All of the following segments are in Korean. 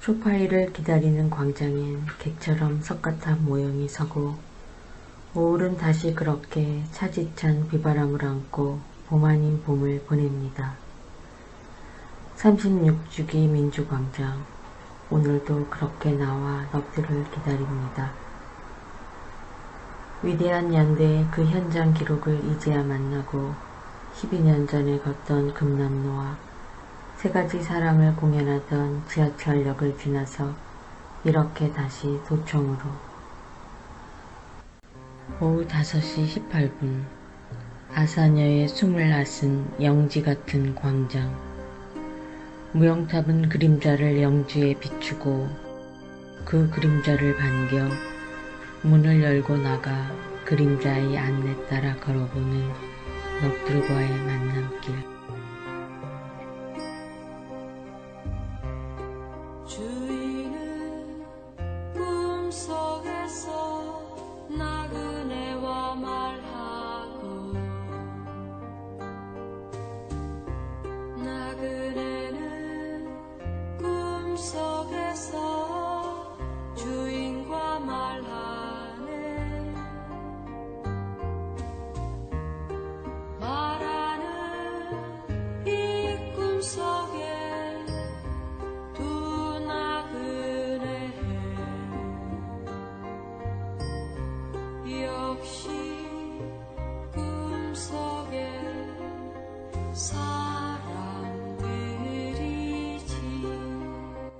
초파일을 기다리는 광장엔 객처럼 석가탑 모형이 서고 오울은 다시 그렇게 차디찬 비바람을 안고 봄 아닌 봄을 보냅니다. 36주기 민주광장, 오늘도 그렇게 나와 넋들을 기다립니다. 위대한 연대의 그 현장 기록을 이제야 만나고 12년 전에 걷던 금남로와 세 가지 사랑을 공연하던 지하철역을 지나서 이렇게 다시 도청으로. 오후 5시 18분, 아사녀의 숨을 앗은 영지 같은 광장. 무용탑은 그림자를 영지에 비추고 그 그림자를 반겨 문을 열고 나가 그림자의 안내 따라 걸어보는 넋들과의 만남길. 주인은 꿈속에서 나그네와 말하고 나그네는 꿈속에서 주인과 말하네. 말하는 이 꿈속에 역시 꿈속에 사람들이지.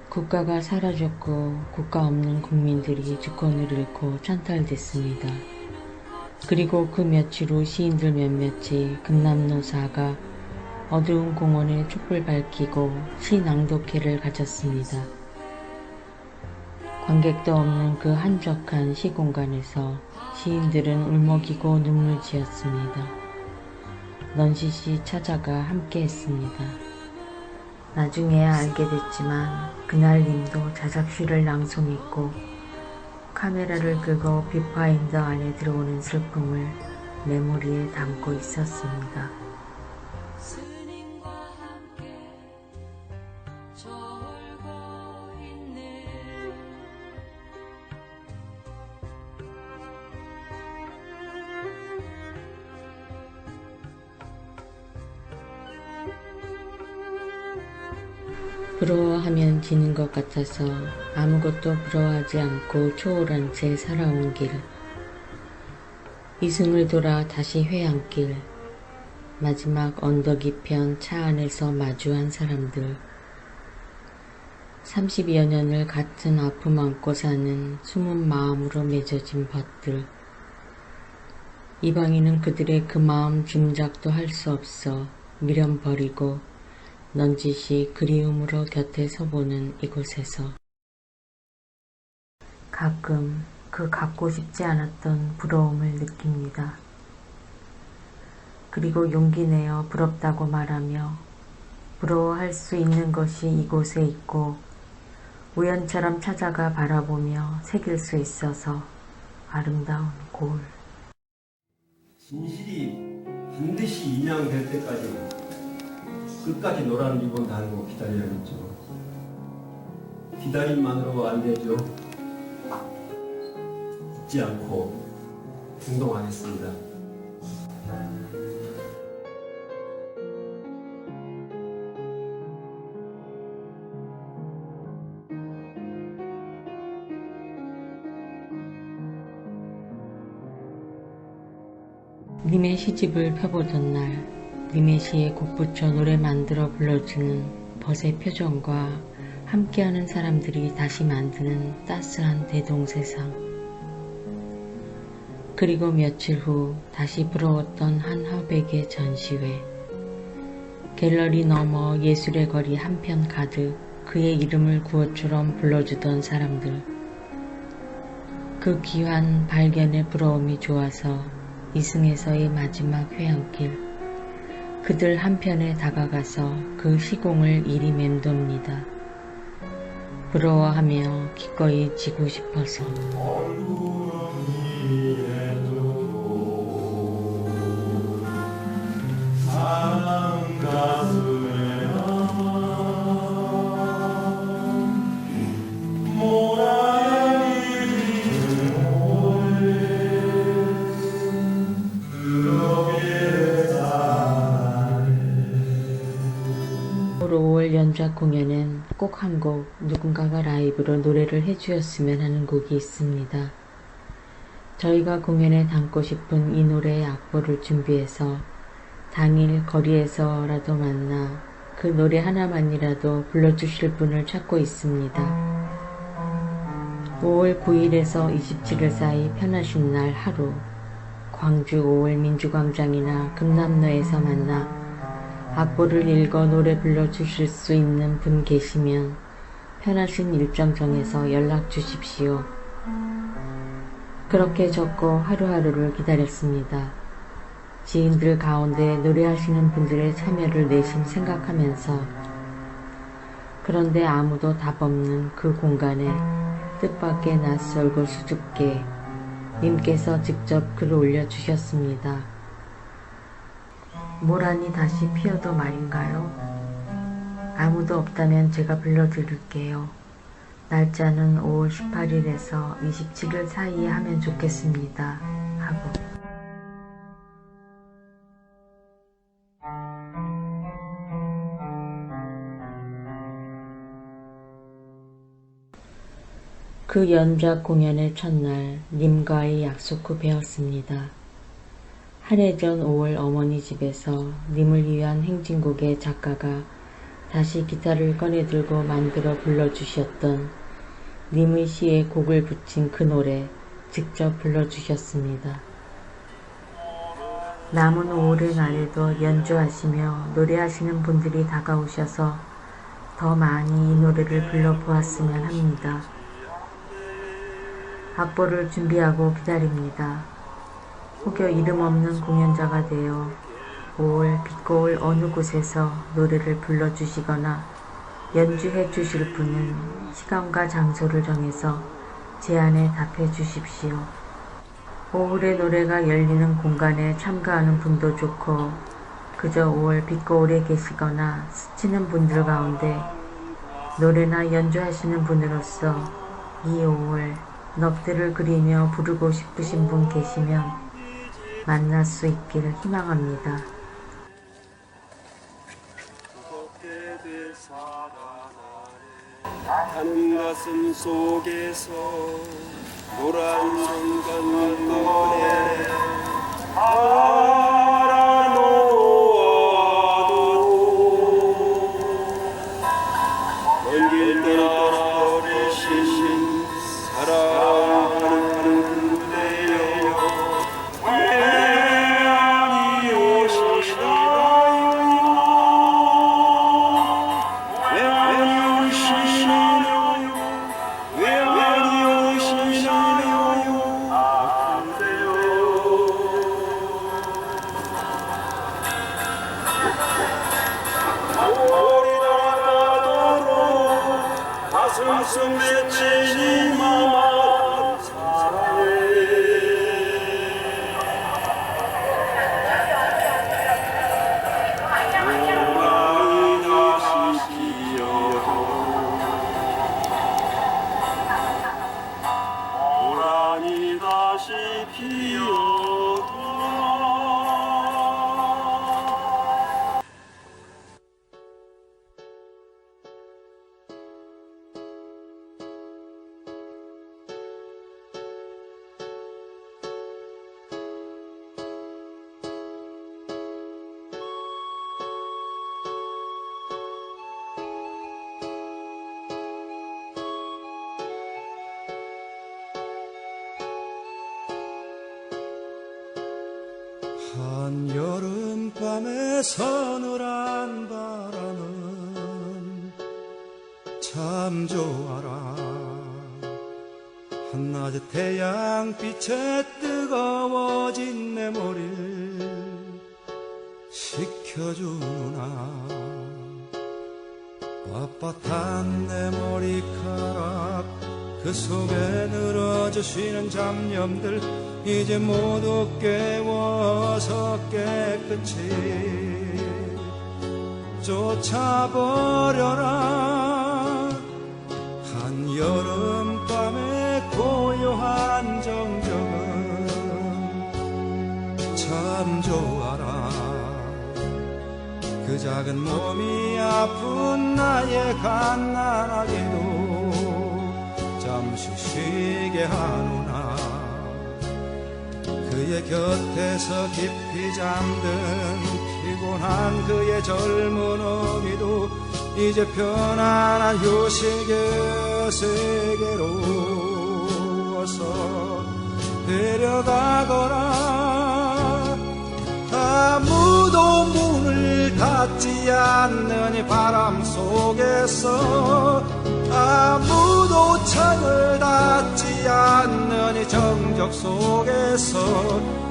국가가 사라졌고 국가 없는 국민들이 주권을 잃고 찬탈됐습니다. 그리고 그 며칠 후 시인들 몇몇이 금남로사가 어두운 공원에 촛불 밝히고 시 낭독회를 가졌습니다. 관객도 없는 그 한적한 시공간에서 시인들은 울먹이고 눈물 지었습니다. 넌시시 찾아가 함께했습니다. 나중에야 알게 됐지만 그날 님도 자작시를 낭송했고 카메라를 끄고 뷰파인더 안에 들어오는 슬픔을 메모리에 담고 있었습니다. 스님과 함께 절고 있네. 부러워하면 지는 것 같아서 아무것도 부러워하지 않고 초월한 채 살아온 길. 이승을 돌아 다시 회양길. 마지막 언덕이 편 차 안에서 마주한 사람들. 30여 년을 같은 아픔 안고 사는 숨은 마음으로 맺어진 벗들. 이방인은 그들의 그 마음 짐작도 할 수 없어 미련 버리고 넌지시 그리움으로 곁에 서보는 이곳에서 가끔 그 갖고 싶지 않았던 부러움을 느낍니다. 그리고 용기 내어 부럽다고 말하며 부러워할 수 있는 것이 이곳에 있고 우연처럼 찾아가 바라보며 새길 수 있어서 아름다운 고을. 진실이 반드시 인양될 때까지 끝까지 노란 리본 달고 기다려야겠죠. 기다림만으로 안 되죠. 잊지 않고 행동하겠습니다. 님의 시집을 펴보던 날 님의 시에 곡 붙여 노래 만들어 불러주는 벗의 표정과 함께하는 사람들이 다시 만드는 따스한 대동세상. 그리고 며칠 후 다시 부러웠던 한 화백의 전시회. 갤러리 너머 예술의 거리 한편 가득 그의 이름을 구호처럼 불러주던 사람들. 그 귀한 발견의 부러움이 좋아서 이승에서의 마지막 회항길. 그들 한편에 다가가서 그 시공을 이리 맴돕니다. 부러워하며 기꺼이 지고 싶어서. 올 5월 연작 공연은 꼭 한 곡 누군가가 라이브로 노래를 해주었으면 하는 곡이 있습니다. 저희가 공연에 담고 싶은 이 노래의 악보를 준비해서 당일 거리에서라도 만나 그 노래 하나만이라도 불러주실 분을 찾고 있습니다. 5월 9일에서 27일 사이 편하신 날 하루 광주 5월 민주광장이나 금남로에서 만나 악보를 읽어 노래 불러주실 수 있는 분 계시면 편하신 일정 정해서 연락 주십시오. 그렇게 적고 하루하루를 기다렸습니다. 지인들 가운데 노래하시는 분들의 참여를 내심 생각하면서. 그런데 아무도 답 없는 그 공간에 뜻밖의 낯설고 수줍게 님께서 직접 글을 올려주셨습니다. 모란이 다시 피어도 말인가요? 아무도 없다면 제가 불러드릴게요. 날짜는 5월 18일에서 27일 사이에 하면 좋겠습니다. 하고. 그 연작 공연의 첫날 님과의 약속 후 배웠습니다. 한 해 전 5월 어머니 집에서 님을 위한 행진곡의 작가가 다시 기타를 꺼내들고 만들어 불러주셨던 님의 시에 곡을 붙인 그 노래 직접 불러주셨습니다. 남은 5월의 날에도 연주하시며 노래하시는 분들이 다가오셔서 더 많이 이 노래를 불러보았으면 합니다. 악보를 준비하고 기다립니다. 혹여 이름 없는 공연자가 되어 5월 빛고울 어느 곳에서 노래를 불러주시거나 연주해 주실 분은 시간과 장소를 정해서 제안에 답해 주십시오. 5월의 노래가 열리는 공간에 참가하는 분도 좋고 그저 5월 빛고울에 계시거나 스치는 분들 가운데 노래나 연주하시는 분으로서 이 5월 넋들을 그리며 부르고 싶으신 분 계시면 만날 수 있기를 희망합니다. 타는 가슴 속에서 노란 순간 노래 알아놓아도 먼 길 떠나 버리신 사랑하는 그대여 왜 아니 오시나요? 왜 아니 오시나요? 왜 아니 오시나요? 아프세요. 한여름밤의 서늘한 바람은 참 좋아라. 한낮의 태양빛에 뜨거워진 내 머리를 식혀주나. 빳빳한 내 머리카락 그 속에 늘어져 쉬는 잡념들 이제 모두 깨워서 깨끗이 쫓아버려라. 한여름밤의 고요한 정적은 참 좋아라. 그 작은 몸이 아픈 나의 갓난아기도 잠시 쉬게 하노나. 그의 곁에서 깊이 잠든 피곤한 그의 젊은 어미도 이제 편안한 휴식의 세계로 어서 데려가거라. 아무도 문을 닫지 않는 이 바람 속에서, 아무도 창을 닫지 않는 이 정적 속에서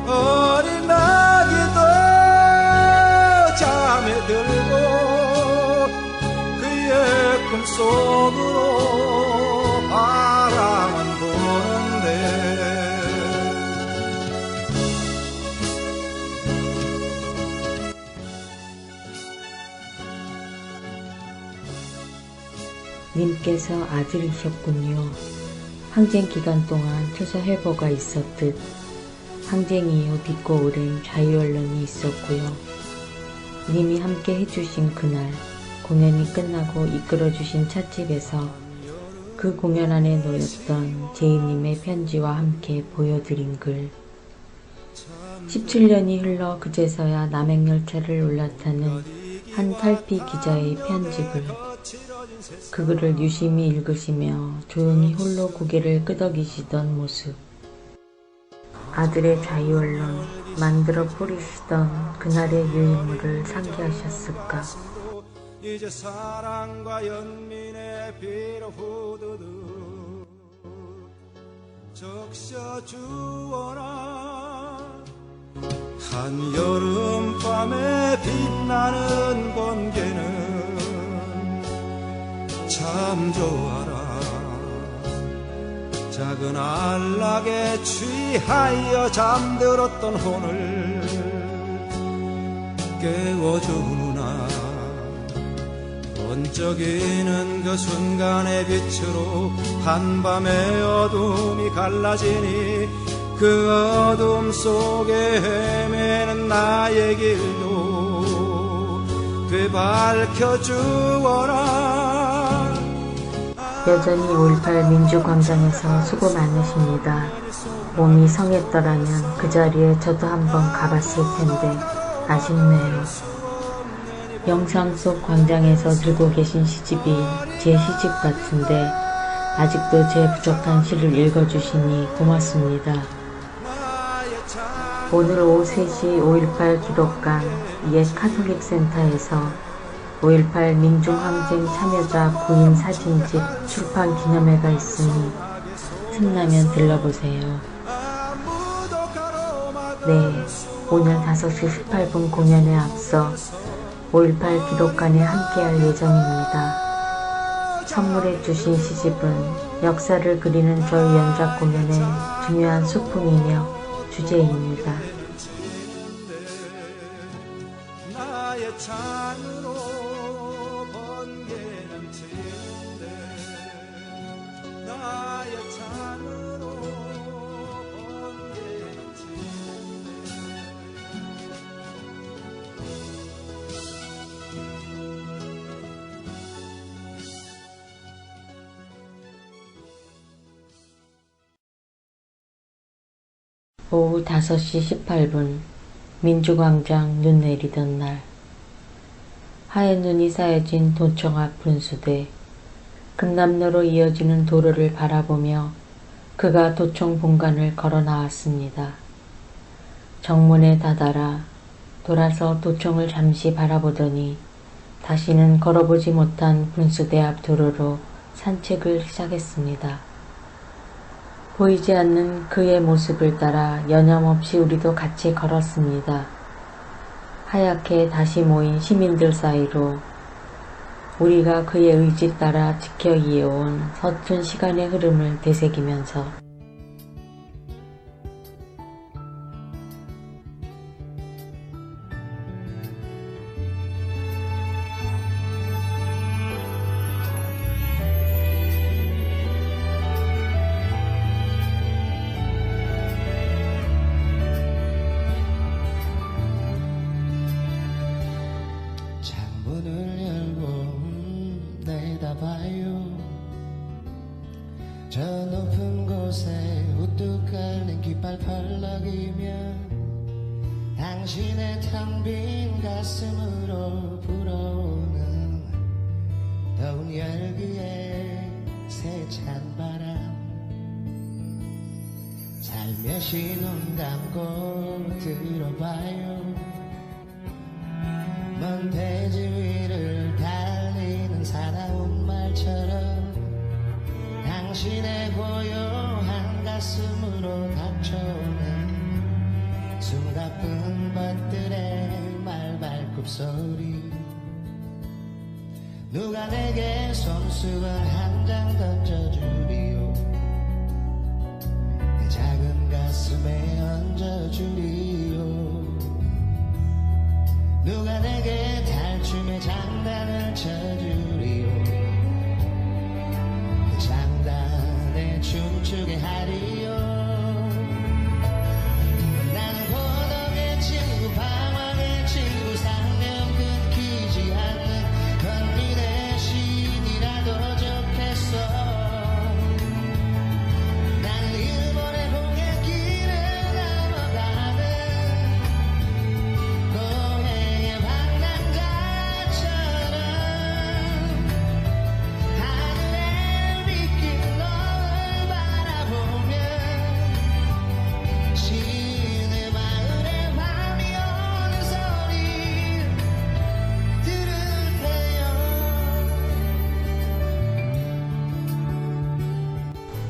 어린 아기도 잠에 들고 그의 꿈속으로 바라만 보는데. 님께서 아들이셨군요. 항쟁 기간 동안 투사회보가 있었듯 항쟁 이후 빛고 오랜 자유언론이 있었고요. 님이 함께 해주신 그날 공연이 끝나고 이끌어주신 찻집에서 그 공연 안에 놓였던 제이님의 편지와 함께 보여드린 글. 17년이 흘러 그제서야 남행열차를 올라타는 한 탈피 기자의 편집을, 그 글을 유심히 읽으시며 조용히 홀로 고개를 끄덕이시던 모습. 아들의 자유언론 만들어 뿌리시던 그날의 유인물을 상기하셨을까. 이제 사랑과 연민의 비로 후두둑 적셔주어라. 한여름밤에 빛나는 번개는 참 좋아라. 작은 안락에 취하여 잠들었던 혼을 깨워주나. 번쩍이는 그 순간의 빛으로 한밤의 어둠이 갈라지니 그 어둠 속에 헤매는 나의 길도 되밝혀주어라. 여전히 5.18 민주광장에서 수고 많으십니다. 몸이 성했더라면 그 자리에 저도 한번 가봤을 텐데 아쉽네요. 영상 속 광장에서 들고 계신 시집이 제 시집 같은데 아직도 제 부족한 시를 읽어주시니 고맙습니다. 오늘 오후 3시 5.18 기독관 옛 카톨릭 센터에서 5.18 민중항쟁 참여자 구인 사진집 출판 기념회가 있으니 틈나면 들러보세요. 네, 오늘 5시 18분 공연에 앞서 5.18 기독관에 함께할 예정입니다. 선물해 주신 시집은 역사를 그리는 저희 연작 공연의 중요한 소품이며 주제입니다. 나의 창으로 번개는 치는데, 나의 창으로 번개는 치는데. 오후 5시 18분 민주광장 눈 내리던 날, 하얀 눈이 쌓여진 도청 앞 분수대, 금남로로 이어지는 도로를 바라보며 그가 도청 본관을 걸어 나왔습니다. 정문에 다다라 돌아서 도청을 잠시 바라보더니 다시는 걸어보지 못한 분수대 앞 도로로 산책을 시작했습니다. 보이지 않는 그의 모습을 따라 여념없이 우리도 같이 걸었습니다. 하얗게 다시 모인 시민들 사이로 우리가 그의 의지 따라 지켜 이어온 서툰 시간의 흐름을 되새기면서 창문을 열고 내다봐요. 저 높은 곳에 우뚝 깔린 깃발 펄럭이면 당신의 텅 빈 가슴으로 불어오는 더운 열기에 세찬 바람. 살며시 눈 감고 들어봐요. 먼 대지 위를 달리는 사나운 말처럼 당신의 고요한 가슴으로 닥쳐오는 숨가쁜 것들의 말발굽 소리. 누가 내게 손수건 한 장 던져주리요. 내 작은 가슴에 얹어주리요. 누가 내게 탈춤의 장단을 쳐주리요. 그 장단에 춤추게 하리요. 나는 고독의 친구, 방황의 친구, 상념 끊기지 않는 건민의 시인이라도 좋겠어. 나는 일본의 홍해길을 넘어가는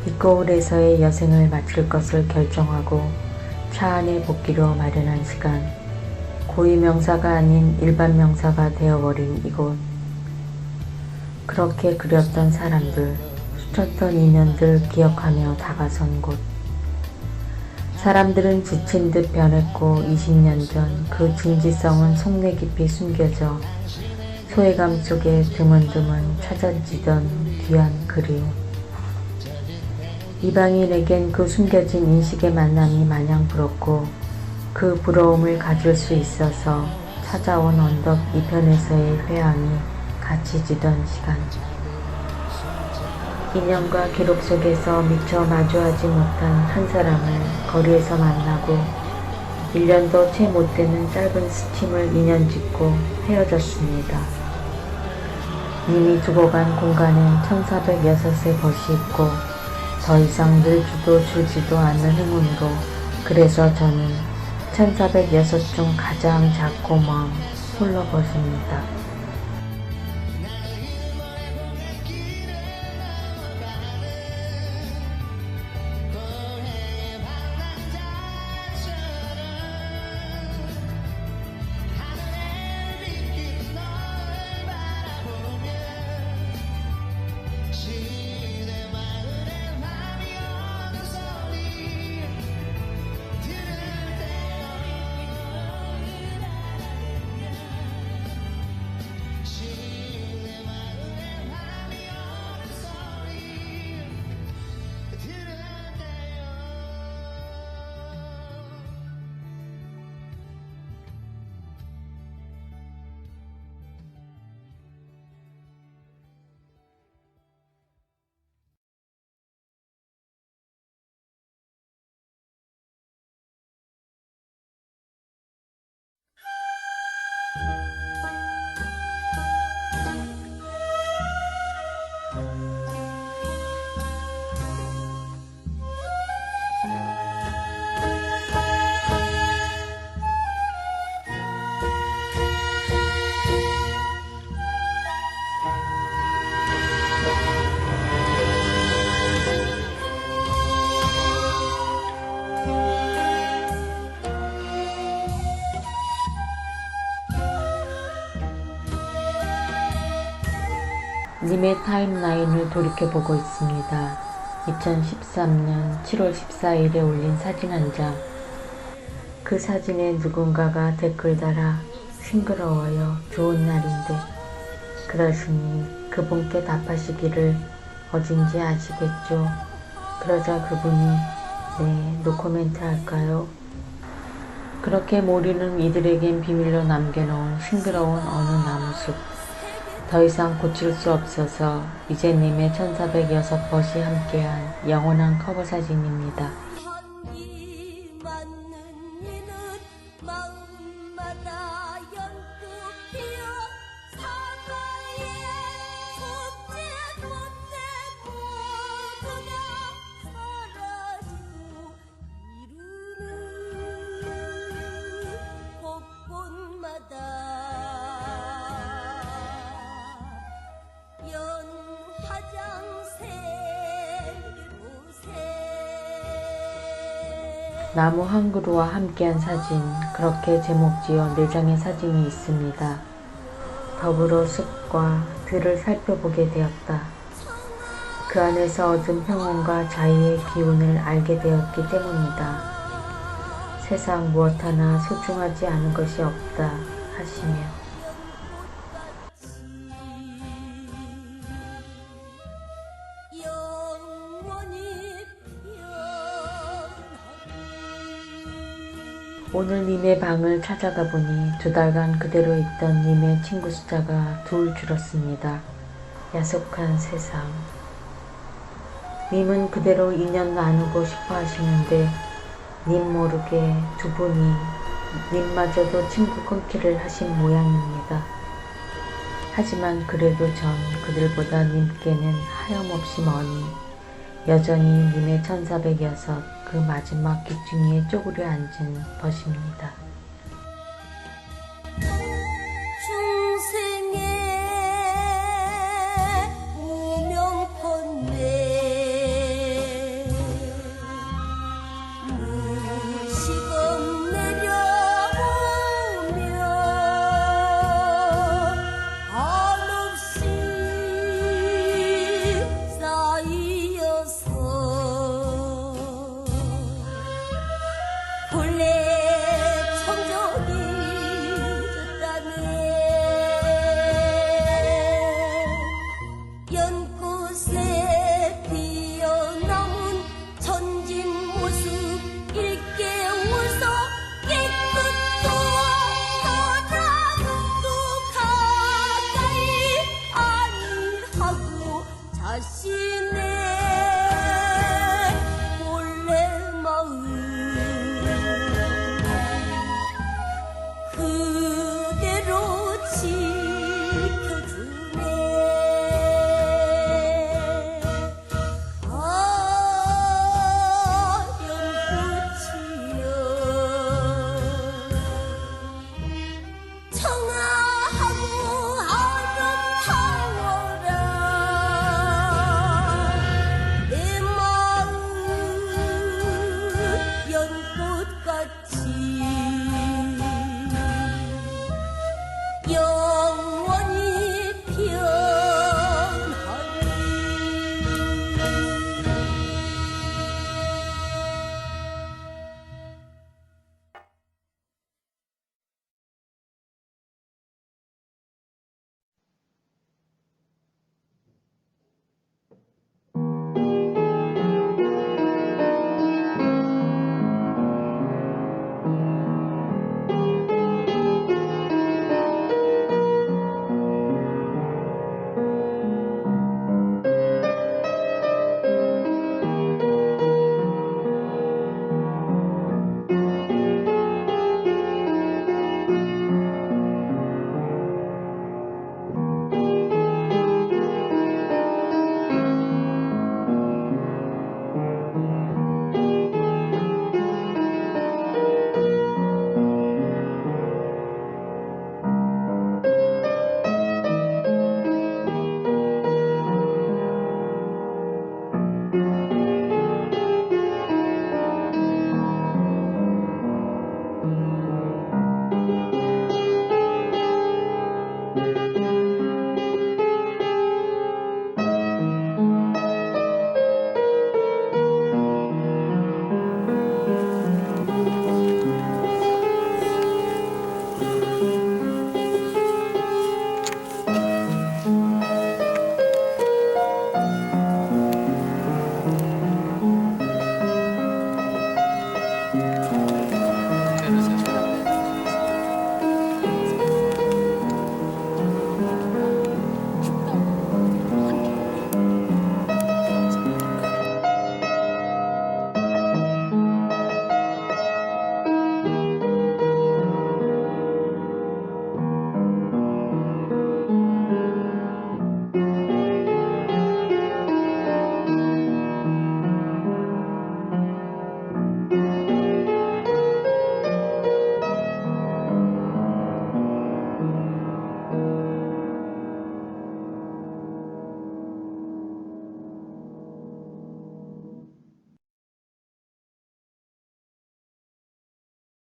빛거울에서의 여생을 마칠 것을 결정하고 차 안에 복귀로 마련한 시간. 고위 명사가 아닌 일반 명사가 되어버린 이곳. 그렇게 그렸던 사람들, 스쳤던 인연들 기억하며 다가선 곳. 사람들은 지친 듯 변했고 20년 전 그 진지성은 속내 깊이 숨겨져 소외감 속에 드문드문 찾아지던 귀한 그리움. 이방인에겐 그 숨겨진 인식의 만남이 마냥 부럽고 그 부러움을 가질 수 있어서 찾아온 언덕 이편에서의 회항이 같이 지던 시간. 인연과 기록 속에서 미처 마주하지 못한 한 사람을 거리에서 만나고 1년도 채 못 되는 짧은 스침을 2년 짓고 헤어졌습니다. 이미 두고 간 공간엔 1406의 벗이 있고 더 이상 늘지도 줄지도 않는 행운으로 그래서 저는 1406 중 가장 작고 먼 홀로 벗입니다. 님의 타임라인을 돌이켜보고 있습니다. 2013년 7월 14일에 올린 사진 한 장. 그 사진에 누군가가 댓글 달아 싱그러워요. 좋은 날인데. 그러시니 그분께 답하시기를 어딘지 아시겠죠? 그러자 그분이 네, 노코멘트 할까요? 그렇게 모리는 이들에겐 비밀로 남겨놓은 싱그러운 어느 나무숲. 더 이상 고칠 수 없어서 이제 님의 1406번이 함께한 영원한 커버 사진입니다. 향기 맡는 이는 마음마다 연꽃 피어 사과의 속죄 못내 모두 다 사라지고 이루는 곳곳마다 나무 한 그루와 함께한 사진, 그렇게 제목지어 4장의 사진이 있습니다. 더불어 숲과 들을 살펴보게 되었다. 그 안에서 얻은 평온과 자유의 기운을 알게 되었기 때문이다. 세상 무엇 하나 소중하지 않은 것이 없다 하시며 오늘 님의 방을 찾아가 보니 2달간 그대로 있던 님의 친구 숫자가 2 줄었습니다. 야속한 세상. 님은 그대로 인연 나누고 싶어 하시는데 님 모르게 2분이 님마저도 친구 끊기를 하신 모양입니다. 하지만 그래도 전 그들보다 님께는 하염없이 머니 여전히 님의 1406 그 마지막 귀퉁이에 쪼그려 앉은 것입니다.